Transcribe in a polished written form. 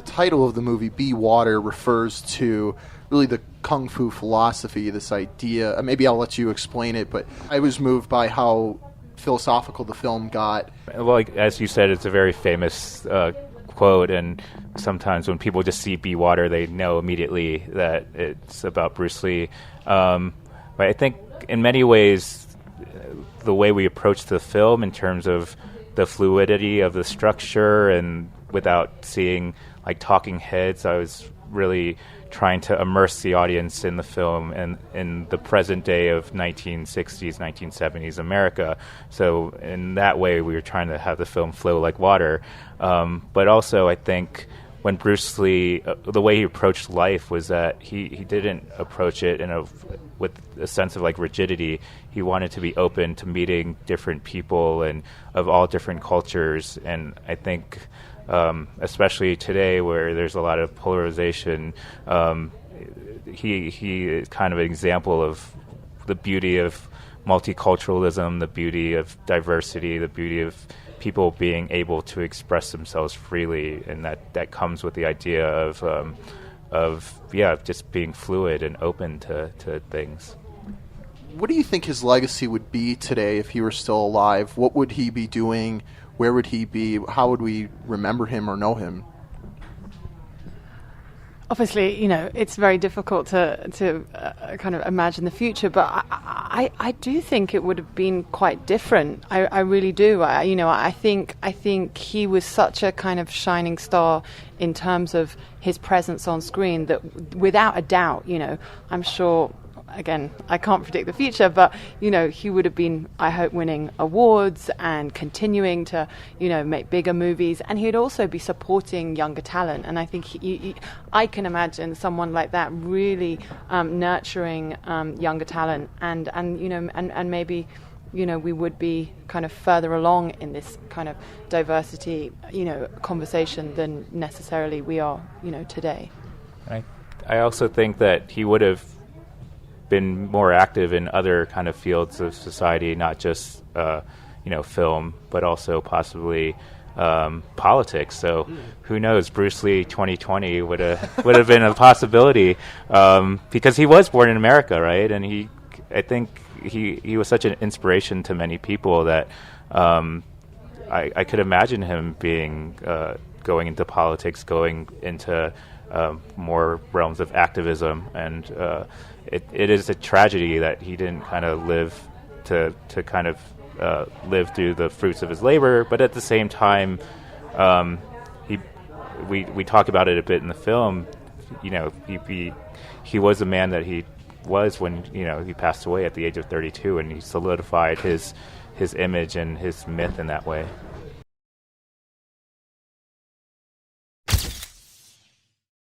The title of the movie, Be Water, refers to really the kung fu philosophy, this idea. Maybe I'll let you explain it, but I was moved by how philosophical the film got. Well, as you said, it's a very famous quote, and sometimes when people just see Be Water, they know immediately that it's about Bruce Lee. But I think in many ways, the way we approach the film in terms of the fluidity of the structure and without seeing like talking heads, I was really trying to immerse the audience in the film and in the present day of 1960s, 1970s America. So in that way, we were trying to have the film flow like water. But also, I think when Bruce Lee, the way he approached life was that he didn't approach it with a sense of like rigidity. He wanted to be open to meeting different people and of all different cultures. And I think especially today where there's a lot of polarization, he is kind of an example of the beauty of multiculturalism, the beauty of diversity, the beauty of people being able to express themselves freely, and that comes with the idea of just being fluid and open to things. What do you think his legacy would be today if he were still alive? What would he be doing? Where would he be? How would we remember him or know him? Obviously, it's very difficult to kind of imagine the future, but I do think it would have been quite different. I really do. I think he was such a kind of shining star in terms of his presence on screen that, without a doubt, I'm sure. Again, I can't predict the future, but, he would have been, I hope, winning awards and continuing to, make bigger movies. And he'd also be supporting younger talent. And I think I can imagine someone like that really nurturing younger talent. And maybe, we would be kind of further along in this kind of diversity, conversation than necessarily we are, today. I also think that he would have been more active in other kind of fields of society, not just film, but also possibly politics. So who knows? Bruce Lee 2020 would have been a possibility because he was born in America, right? And I think he was such an inspiration to many people that I could imagine him being going into politics, going into more realms of activism, and it is a tragedy that he didn't kind of live to kind of live through the fruits of his labor. But at the same time, we talk about it a bit in the film. He was a man that he was when he passed away at the age of 32, and he solidified his image and his myth in that way.